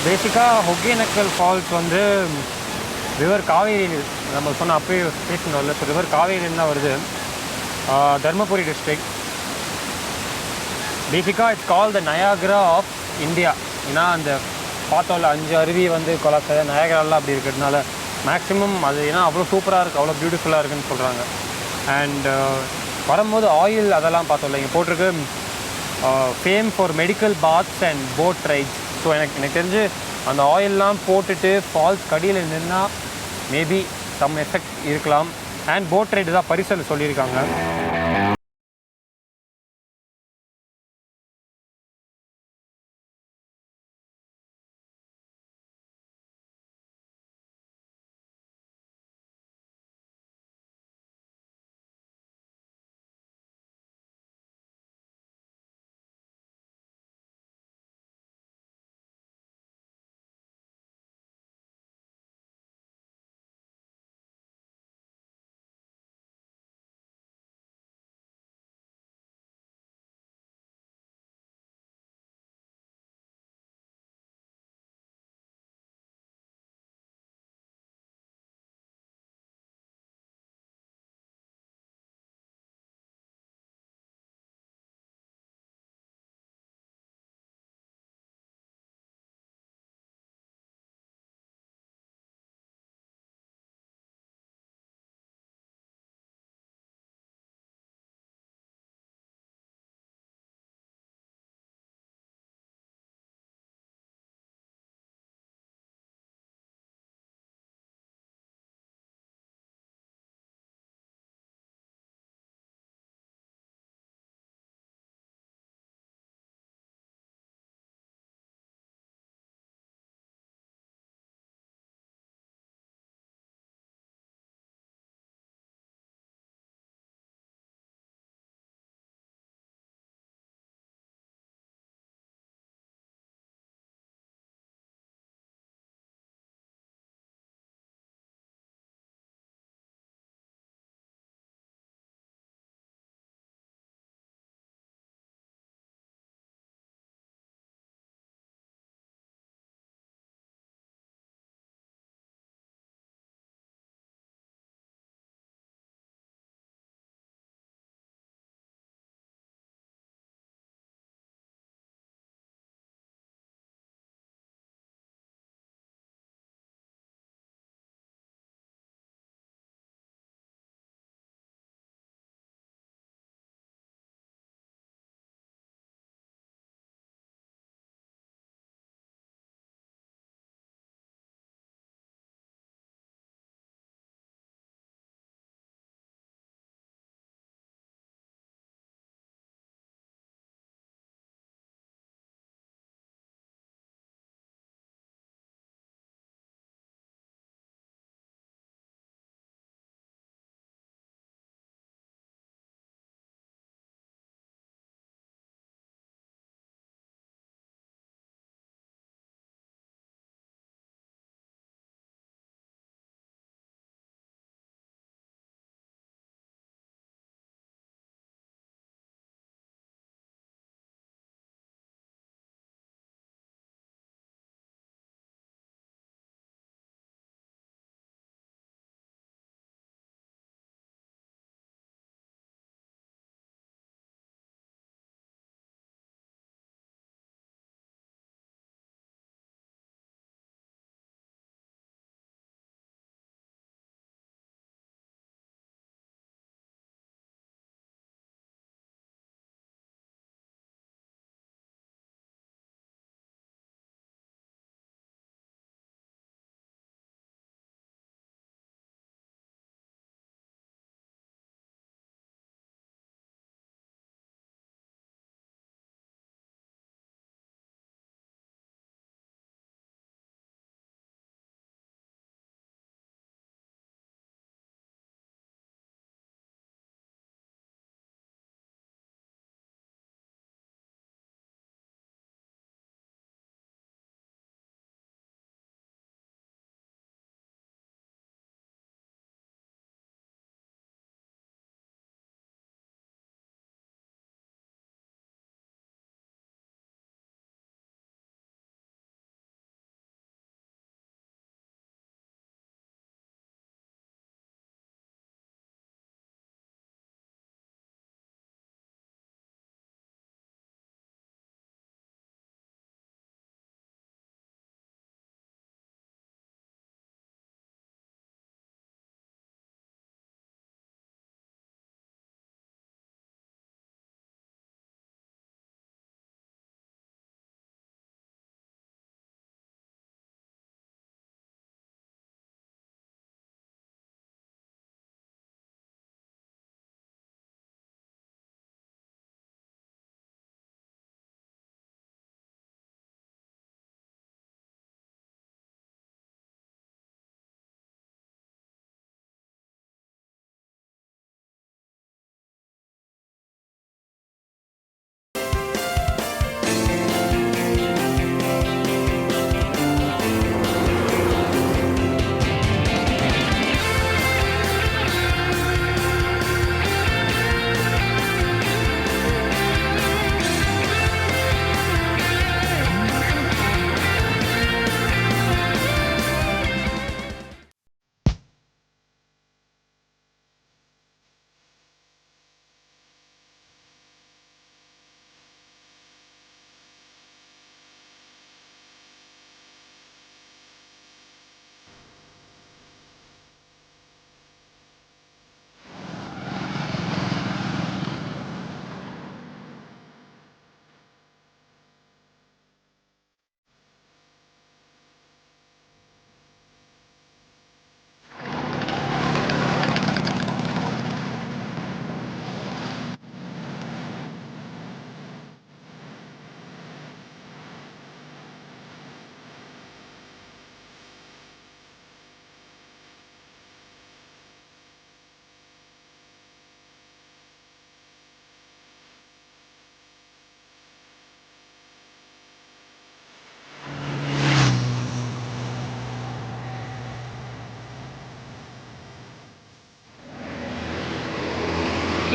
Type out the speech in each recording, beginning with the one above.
பேசிக்காக ஒகேனக்கல் ஃபால்ஸ் வந்து ரிவர் காவேரி, நம்ம சொன்ன அப்பயே பேசணும்ல. ஸோ ரிவர் காவேரின்னு தான் வருது. தர்மபுரி டிஸ்ட்ரிக்ட். பேசிக்காக it's call the Niagara of India. ஏன்னா அந்த பார்த்தோம்ல 5 அருவி வந்து கொலாக்க நயாகராலாம் அப்படி இருக்கிறதுனால மேக்ஸிமம் அது ஏன்னா அவ்வளோ சூப்பராக இருக்குது, அவ்வளோ பியூட்டிஃபுல்லாக இருக்குதுன்னு சொல்கிறாங்க. அண்ட் வரும்போது ஆயில் அதெல்லாம் பார்த்தோம்ல, இங்கே போட்டிருக்கு fame for medical baths and boat rides. So எனக்கு தெரிஞ்சு அந்த ஆயிலெலாம் போட்டுட்டு ஃபால்ஸ் கடியில் நின்னால் மேபி சம் எஃபெக்ட் இருக்கலாம். அண்ட் போட் ரைடு தான் பரிசல் சொல்லியிருக்காங்க.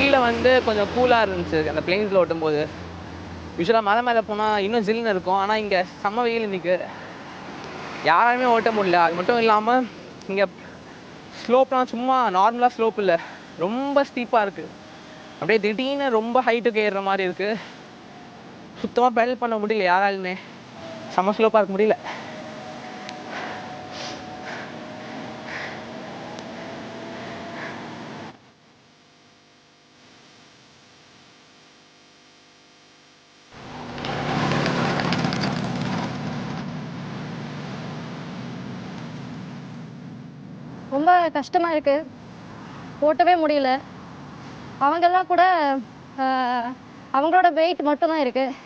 கீழே வந்து கொஞ்சம் கூலாக இருந்துச்சு அந்த பிளெயின்ஸில் ஓட்டும்போது. யூஸ்வலாக மலை மேலே போனால் இன்னும் ஜில்லுன்னு இருக்கும். ஆனால் இங்கே செம்ம வெயில் இன்றைக்கி, யாராலுமே ஓட்ட முடியல. அது மட்டும் இல்லாமல் இங்கே ஸ்லோப்லாம் சும்மா நார்மலாக ஸ்லோப் இல்லை, ரொம்ப ஸ்டீப்பாக இருக்குது. அப்படியே திடீர்னு ரொம்ப ஹைட்டுக்கு ஏறுற மாதிரி இருக்குது. சுத்தமாக பெடல் பண்ண முடியல யாராலுமே, செம்ம ஸ்லோப்பாக இருக்க முடியல. ரொம்ப கஷ்டமாக இருக்குது, ஓட்டவே முடியல. அவங்கெல்லாம் கூட அவங்களோட வெயிட் மட்டும்தான் இருக்குது,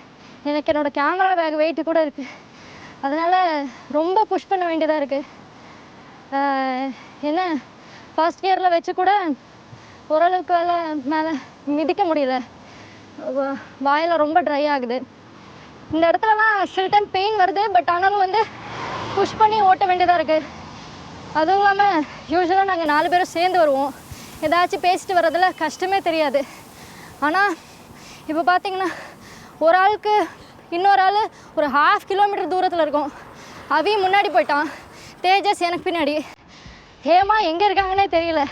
எனக்கு என்னோடய கேமரா பேக் வெயிட்டு கூட இருக்குது. அதனால் ரொம்ப புஷ் பண்ண வேண்டியதாக இருக்குது. என்ன ஃபர்ஸ்ட் கியரில் வச்சு கூட ஓரளவுக்கு மேலே மிதிக்க முடியல. வாயில் ரொம்ப ட்ரை ஆகுது. இந்த இடத்துலலாம் சில டைம் பெயின் வருது, பட் ஆனாலும் வந்து புஷ் பண்ணி ஓட்ட வேண்டியதாக இருக்குது. அதுவும் இல்லாமல் யூஸ்வலாக நாங்கள் 4 பேரும் சேர்ந்து வருவோம், ஏதாச்சும் பேசிட்டு வர்றதில் கஷ்டமே தெரியாது. ஆனால் இப்போ பார்த்தீங்கன்னா ஒரு ஆளுக்கு இன்னொரு ஆள் ஒரு 1/2 கிலோமீட்டர் தூரத்தில் இருக்கும். அவையும் முன்னாடி போயிட்டான், தேஜஸ் எனக்கு பின்னாடி, ஹேமா எங்கே இருக்காங்கன்னே தெரியல.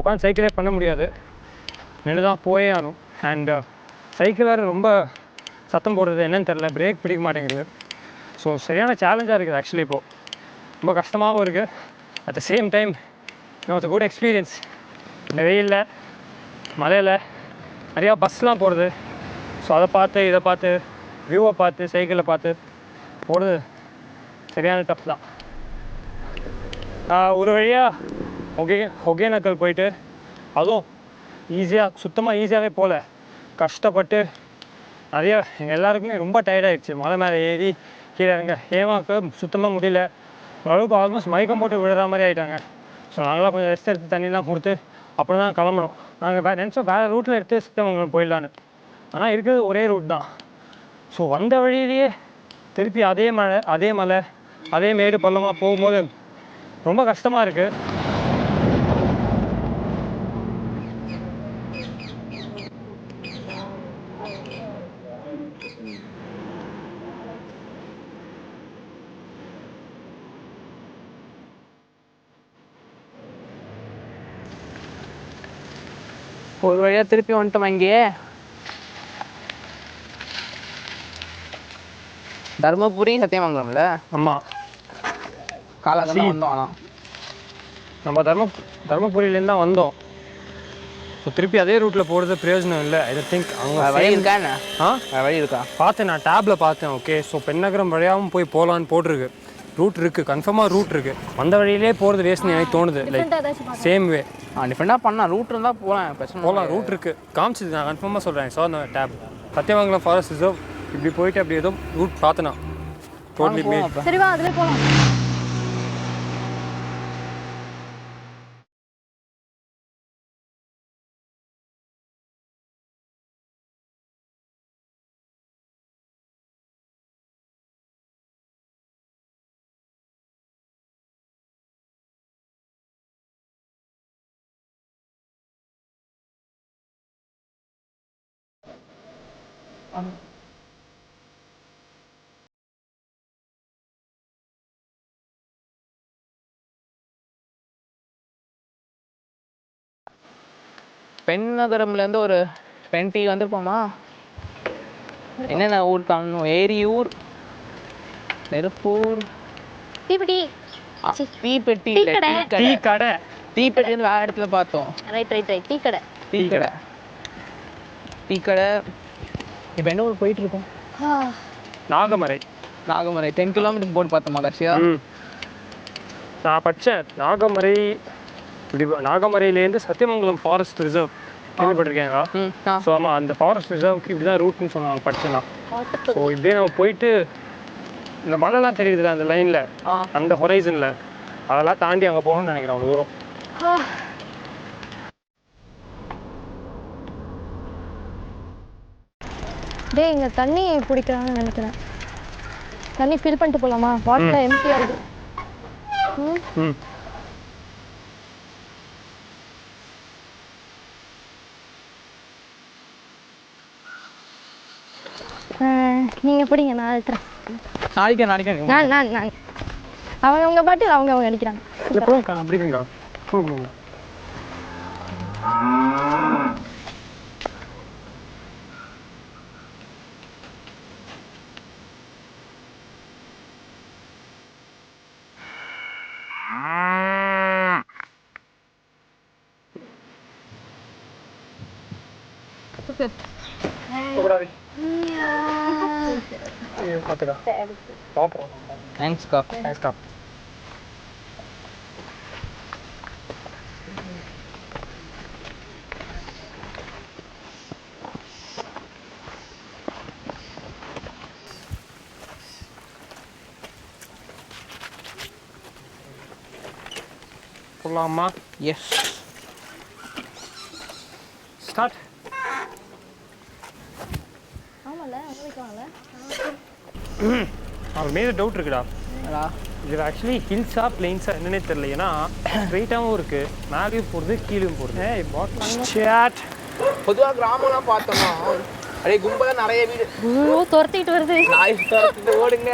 உட்காந்து சைக்கிளே பண்ண முடியாது, நின்று தான் போயே ஆகும். அண்ட் சைக்கிள் வேறு ரொம்ப சத்தம் போடுறது என்னன்னு தெரில, பிரேக் பிடிக்க மாட்டேங்குது. ஸோ சரியான சேலஞ்சாக இருக்குது ஆக்சுவலி. இப்போது ரொம்ப கஷ்டமாகவும் இருக்குது, at the same time it's good experience. இந்த வெயிலில் மலையில் நிறையா பஸ்லாம் போகிறது, ஸோ அதை பார்த்து இதை பார்த்து வியூவை பார்த்து சைக்கிளில் பார்த்து போகிறது சரியான டஃப் தான். ஒரு வழியாக ஒகேனக்கல் போயிட்டு, அதுவும் ஈஸியாக சுத்தமாக ஈஸியாகவே போகல, கஷ்டப்பட்டு நிறையா எல்லாருக்குமே ரொம்ப டயர்டாகிடுச்சு. மலை மேலே ஏறி கீழே இறங்க ஹேமாவுக்கு சுத்தமாக முடியல, அளவுக்கு ஆல்மோஸ்ட் மயக்கம் போட்டு விழுற மாதிரி ஆகிட்டாங்க. ஸோ நாங்களாம் கொஞ்சம் ரெஸ்ட் எடுத்து தண்ணிலாம் கொடுத்து அப்புறம் தான் கிளம்பணும். நாங்கள் நினச்சோம் வேறு ரூட்டில் எடுத்து சித்தமங்கலம் போயிடலான்னு, ஆனால் இருக்கிறது ஒரே ரூட் தான். ஸோ வந்த வழியிலேயே திருப்பி அதே மலை அதே மேடு பள்ளமாக போகும்போது ரொம்ப கஷ்டமாக இருக்குது. ஒரு வழியாக திருப்பி வந்துட்டோம். இங்கேயே தருமபுரி சத்தியமங்கலம்ல. ஆமாம், காலையில் வந்தோம். ஆனால் நம்ம தருமபுரியிலேருந்து தான் வந்தோம். ஸோ திருப்பி அதே ரூட்டில் போகிறது பிரயோஜனம் இல்லை. ஐ திங்க் அவங்க வழி இருக்கா என்ன? வழி இருக்கா பார்த்தேன், நான் டேப்பில் பார்த்தேன். ஓகே, ஸோ பெண்ணகரம் வழியாகவும் போய் போகலான்னு போட்டிருக்கு, ரூட் இருக்குது, கன்ஃபார்மாக ரூட் இருக்குது. வந்த வழியிலே போகிறது வேஸ்ட்னு எனக்கு தோணுது. லைக் சேம் வே டிஃப்ரெண்டாக பண்ணலாம், ரூட் இருந்தால் போகலாம், ரூட் இருக்குது காமிச்சிது. நான் கன்ஃபார்மாக சொல்கிறேன். ஸோ அந்த டேப் சத்தியமங்கலம் ஃபாரஸ்ட் ரிசர்வ் இப்படி போயிட்டு அப்படி ஏதோ ரூட் பார்த்தேன்னா டோட்டலி சரிவா அதில் போகலாம். பெண்ணகரம்லேருந்து ஒரு 20 வந்துருப்போமா. என்னென்ன ஊர் காணணும்? ஏரியூர், நெருப்பூர், தீப்பெட்டி, தீப்பெட்டி வந்து வேற இடத்துல பார்த்தோம். டீக்கடை. இப்போ என்ன ஊர் போயிட்டு இருக்கோம்? நாகமரை 10 கிலோமீட்டர் போட்டு பார்த்தோமா கட்சியா. நான் படித்தேன் நாகமரையிலேருந்து சத்தியமங்கலம் ஃபாரஸ்ட் ரிசர்வ் கேள்விப்பட்டிருக்கேங்களா? ஸோ ஆமாம், அந்த ஃபாரஸ்ட் ரிசர்வுக்கு இப்படி தான் ரூட்னு சொன்னாங்க, படிச்சேன்னா. ஸோ இப்படியே நம்ம போயிட்டு இந்த மலைலாம் தெரியுதுல அந்த லைனில், அந்த ஹொரைசனில், அதெல்லாம் தாண்டி அங்கே போகணும்னு நினைக்கிறேன் அவ்வளோ தூரம். டேய், இங்கே தண்ணி பிடிக்கிறான்னு நினைக்கிறேன். தண்ணி ஃபில் பண்ணிட்டு போகலாமா? வாட்டர் எம்டியாக இருக்குது. ம் நீங்கள் பிடிங்க, நான் அழுத்துறேன். நாளைக்கு நான் அவங்க பாட்டு அவங்க அடிக்கிறாங்க. அப்படிங்களா? தேங்க்ஸ்க்கா. போகலாமா? Yes, start. ஆமாம்ல, உங்களுக்கு வாங்கல. அவர் மேலே டவுட் இருக்குடா. இது ஆக்சுவலி ஹில்ஸா பிளெயின்ஸா என்னன்னே தெரியல. ஏன்னா ஸ்ட்ரெயிட்டாகவும் இருக்கு, மேலேயும் போகிறது கீழேயும் போகிறது. பொதுவாக கிராமம்லாம் பார்த்தோம்னா அப்படியே கும்பலாக நிறைய வீடு துரத்திட்டு வருது. நாய் துரத்திட்டு ஓடுங்க.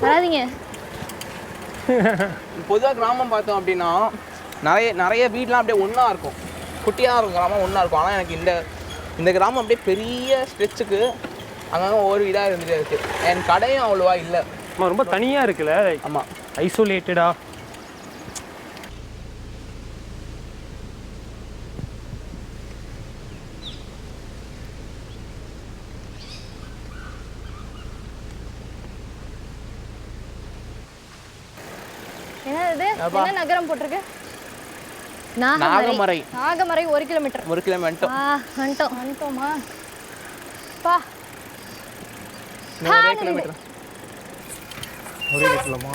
வராதீங்க. பொதுவாக கிராமம் பார்த்தோம் அப்படின்னா நிறைய வீடெலாம் அப்படியே ஒன்றா இருக்கும், குட்டியாக இருக்கும் கிராமம் ஒன்றா இருக்கும். ஆனால் எனக்கு இந்த கிராமம் அப்படியே பெரிய ஸ்ட்ரெச்சுக்கு அங்கங்கே ஒவ்வொரு வீடாக இருந்துகிட்டே இருக்குது. என் கடையும் அவ்வளோவா இல்லை. ரொம்ப தனியாக இருக்குல்ல. ஆமாம், ஐசோலேட்டடா. என்னது? என்ன நகரம் போட்டிருக்கு? நாகமரை. நாகமரை 1 கிலோமீட்டர். 1 கிலோமீட்டர். வந்துட்டோமா? பா, 1 கிலோமீட்டர். ஒரே வீட்டிலமா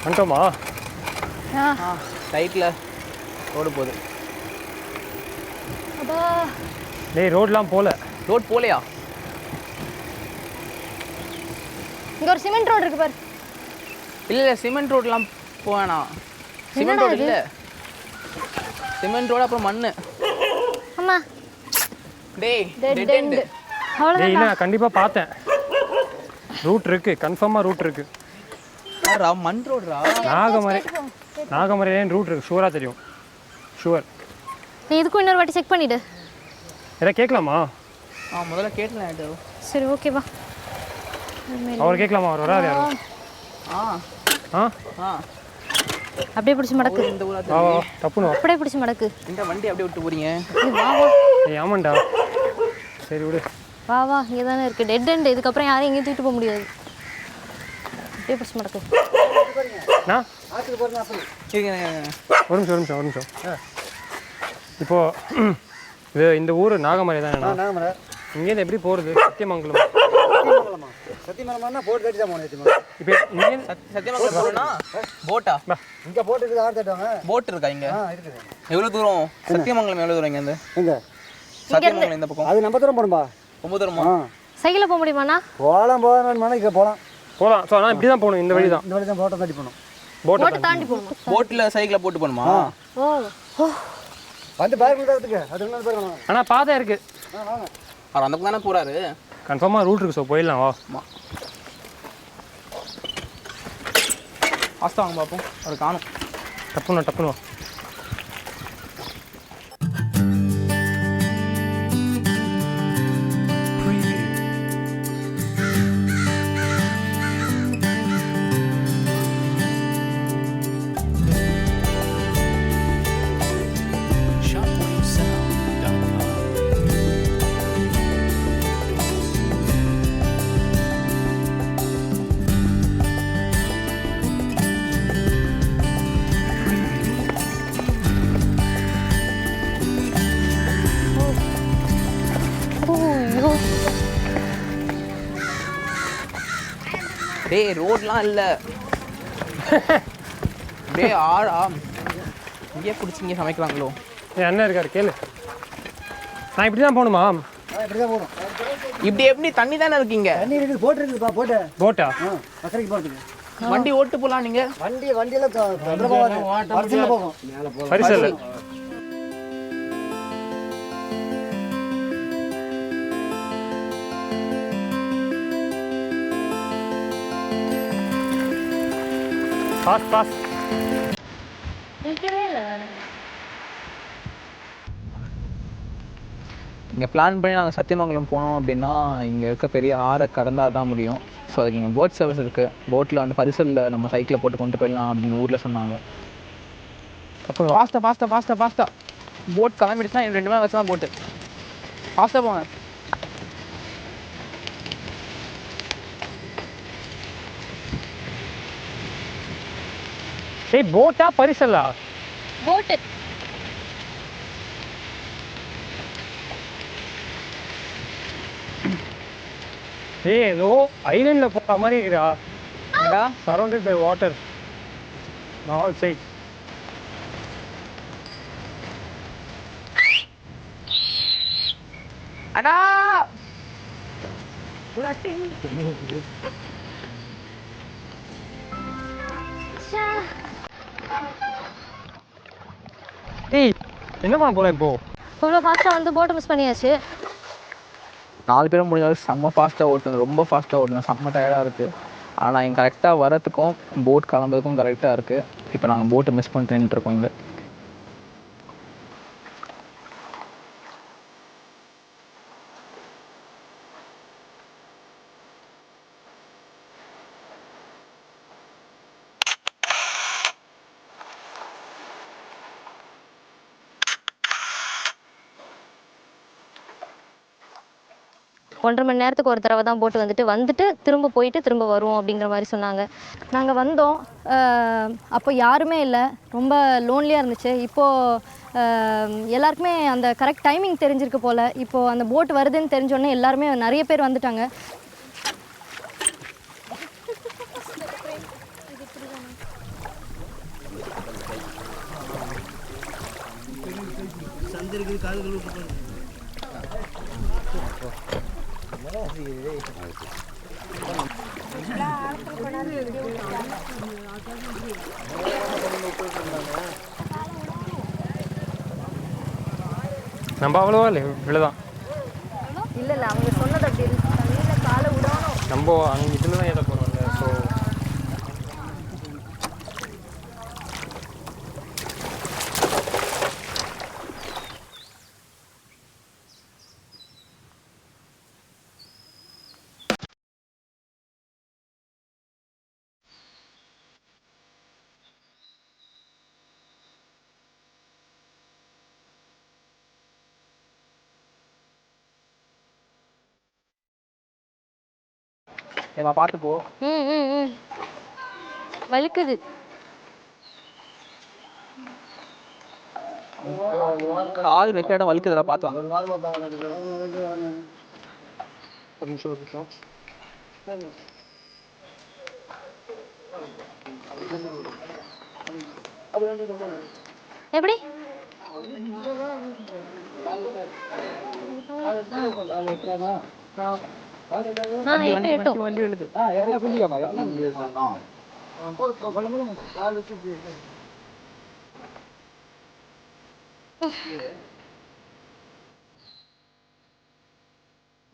வந்துட்டோமா? ரைட்டில் ரோடு போகுது. அப்பா, டேய் ரோட்லாம் போகல. ரோட் போகலையா? இங்கே ஒரு சிமெண்ட் ரோடு இருக்கு பாரு. இல்லை, சிமெண்ட் ரோட்லாம் போவேணா. சிமெண்ட் ரோடு இல்லை, சிமெண்ட் ரோடு அப்புறம் மண்ணு. அம்மா, டேய் டெட் எண்ட். டேய் நான் கண்டிப்பாக பார்த்தேன். ரூட் இருக்கு, கன்ஃபார்மாக ரூட் இருக்கு. மண் ரோடுரா. நாகமரையிலேன்னு ரூட் இருக்கு, ஷூராக தெரியும். ஷுவர். நீ இதுக்கும் இன்னொரு வாட்டி செக் பண்ணிவிடு. எதாவது கேட்கலாமா? முதல்ல கேட்டேன். சரி, ஓகேவா? அவர் கேட்கலாமா? அவர் வராது யாரும்? அப்படியே பிடிச்சி மடக்கு. இந்த ஊரா தப்புனு அப்படியே பிடிச்சி மடக்கு. இந்த வண்டி அப்படியே விட்டு போறீங்க. வா வா. ஏய் ஆமாண்டா. சரி விடு. வா வா, இங்கே தானே இருக்குது டெட் எண்ட். இதுக்கப்புறம் யாரையும் எங்கேயும் தூக்கிட்டு போக முடியாது. அப்படியே பிடிச்சி மடக்கு. ஒரு நிமிஷம். இப்போது இது இந்த ஊர் நாகமரை தான். நாகமரை. இங்கேருந்து எப்படி போகிறது? சத்தியமங்கலம். சத்தியமங்கலம்னா போட் கட்டி தான் போகணும். இப்போ இங்கேருந்து சத்தியமங்கலம் போகணும்னா போட்டா? இங்கே போட் இருக்குது, ஆறு தட்டுவாங்க. போட் இருக்கா இங்கே? இருக்குது. எவ்வளோ தூரம்? சத்தியமங்கலம் எவ்வளோ தூரம் இங்கேருந்து? எங்கே? சத்தியமங்கலம் இந்த பக்கம் அது நம்ம தூரம் போகணும்பா. ரொம்ப தூரமா? சைக்கிளில் போக முடியுமாண்ணா? போகலாம் இங்கே போகலாம். ஸோ ஆனால் இப்படி தான் போகணும். இந்த வழி தான். இந்த வழி தான் போட்டை தட்டி போகணும். போட்டை தாண்டி போகணும். போட்டில் சைக்கிளை போட்டு போகணுமா? ஓ, வந்து பேர் கொடுத்துக்கு அது என்ன பேர் வேணும்? ஆனால் பாதை இருக்குது. வாங்க. அவர் அந்த பக்கம் தானே போகிறாரு. கன்ஃபார்மாக ரூட் இருக்குது. ஸோ போயிடலாம் வா. ஆஸ்தா வாங்க பார்ப்போம். அவர் காணும். டப்புன்னு வா. டேய் ரோட்லாம் இல்லை, டே ஆழா. இங்கே பிடிச்சி இங்கே சமைக்கிறாங்களோ? என் அண்ணன் இருக்காரு, கேளு. நான் இப்படி தான் போகணுமா? இப்படி தான் போகணும். இப்படி எப்படி தண்ணி தானே இருக்கீங்க? தண்ணி இருக்குது, போட்டு இருக்குதுப்பா, போட்டு. போட்டா? அக்கறைக்கு போகிறதுக்கு வண்டி ஓட்டு போகலாம் நீங்கள். வண்டியெல்லாம் பரிசலில் போகும். பரிசல் பாஸ் பாஸ். இங்கே பிளான் பண்ணி நாங்கள் சத்தியமங்கலம் போனோம் அப்படின்னா இங்கே இருக்க பெரிய ஆறை கடந்தால் தான் முடியும். ஸோ அதுக்கு இங்கே போட் சர்வீஸ் இருக்குது. போட்டில் வந்து பரிசலில் நம்ம சைக்கிளை போட்டு கொண்டு போயிடலாம் அப்படின்னு ஊரில் சொன்னாங்க. அப்புறம் ஃபாஸ்ட்டாக போட் கிளம்பிடுச்சுன்னா 2 மணி நேரம் வச்சு தான் போட்டு. ஃபாஸ்ட்டாக போங்க. ஏய் போட்டா பரிசலா? போட்டு ஏய் ஏதோ ஐலண்டில் போகிற மாதிரி இருக்குடா. ஏடா surrounded by water all side. அடா ஏய் என்னம்மா போல இப்போ? இவ்வளோ ஃபாஸ்ட்டாக வந்து போட்டை மிஸ் பண்ணியாச்சு. 4 பேரும் முடிஞ்சாலும் செம்ம ஃபாஸ்ட்டாக ஓட்டணும், ரொம்ப ஃபாஸ்ட்டாக ஓட்டணும், செம்ம டயர்டாக இருக்குது. ஆனால் இங்கே கரெக்டாக வரத்துக்கும் போட் கிளம்புறதுக்கும் கரெக்டாக இருக்குது. இப்போ நாங்கள் போட்டை மிஸ் பண்ணிட்டு நின்றுருக்கோம் இங்கே. ஒன்றரை மணி நேரத்துக்கு ஒரு தடவை தான் போட்டு வந்துட்டு திரும்ப போயிட்டு திரும்ப வருவோம் அப்படிங்கிற மாதிரி சொன்னாங்க. நாங்கள் வந்தோம், அப்போ யாருமே இல்லை, ரொம்ப லோன்லியாக இருந்துச்சு. இப்போது எல்லாருக்குமே அந்த கரெக்ட் டைமிங் தெரிஞ்சிருக்கு போல். இப்போது அந்த போட் வருதுன்னு தெரிஞ்சோடனே எல்லாருமே நிறைய பேர் வந்துட்டாங்க. நம்ம அவ்வளோவா இல்லை, இவ்வளோதான். இல்லை அவங்க சொன்னது அப்படி தண்ணியில் காலை விடணும். நம்ம அங்கே இதில் தான் ஏற போகிறோம்ல. ஸோ ஏமா பார்த்து போ. வலிக்குது. காது வைக்க இடம் வலிக்குதுல, பார்த்து வாங்க. ஒரு நிமிஷம். எப்படி வண்டி எழுது.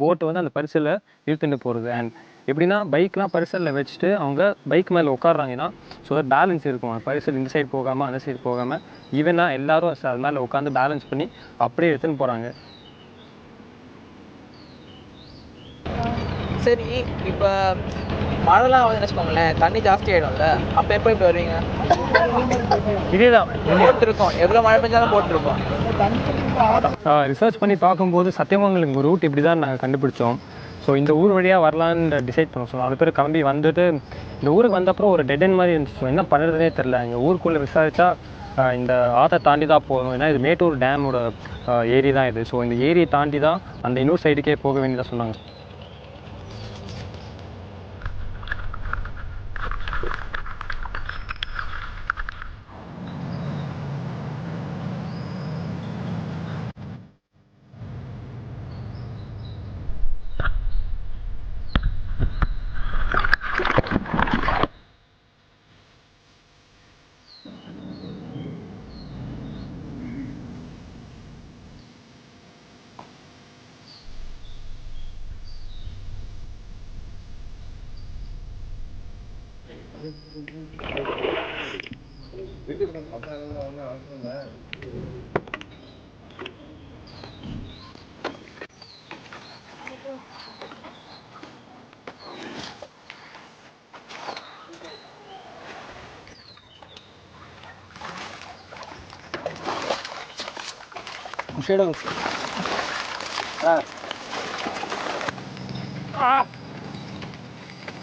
போட்டு வந்து அந்த பரிசலில் இழுத்துட்டு போகிறது. அண்ட் எப்படின்னா பைக்லாம் பரிசலில் வச்சுட்டு அவங்க பைக் மேலே உட்காடுறாங்கன்னா ஸோ பேலன்ஸ் இருக்கும். அந்த பரிசல் இந்த சைடு போகாமல் அந்த சைடு போகாமல் ஈவனாக எல்லோரும் அது மேலே உட்காந்து பேலன்ஸ் பண்ணி அப்படியே எடுத்துன்னு போகிறாங்க. சரி, இப்போ மழைலாம் வந்து வச்சுக்கோங்களேன், தண்ணி ஜாஸ்தி ஆகிடும்ல, அப்போ எப்போ இப்படி வருவீங்க? இதே தான் போட்டிருக்கோம், எவ்வளோ மழை பெஞ்சாலும் போட்டிருக்கோம். ரிசர்ச் பண்ணி பார்க்கும்போது சத்தியமங்கலம் ரூட் இப்படி தான் நாங்கள் கண்டுபிடிச்சோம். ஸோ இந்த ஊர் வழியாக வரலான்னு டிசைட் பண்ணோம். ஸோ 4 பேர் கிளம்பி வந்துட்டு இந்த ஊருக்கு வந்தப்பறம் ஒரு டெட் எண்ட் மாதிரி இருந்துச்சு. என்ன பண்ணுறதுனே தெரில. எங்கள் ஊருக்குள்ளே விசாரித்தா இந்த ஆற்றை தாண்டி தான் போகணும், ஏன்னா இது மேட்டூர் டேமோட ஏரி தான் இது. ஸோ இந்த ஏரியை தாண்டி தான் அந்த இன்னொரு சைடுக்கே போக வேண்டியதாக சொன்னாங்க.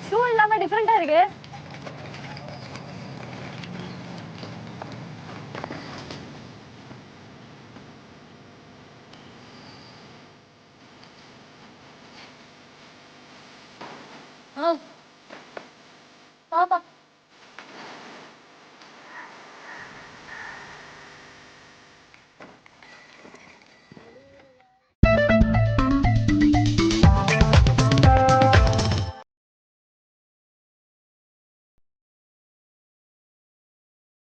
ஷூ இல்லாம டிஃப்ரெண்டா இருக்கு. ஆ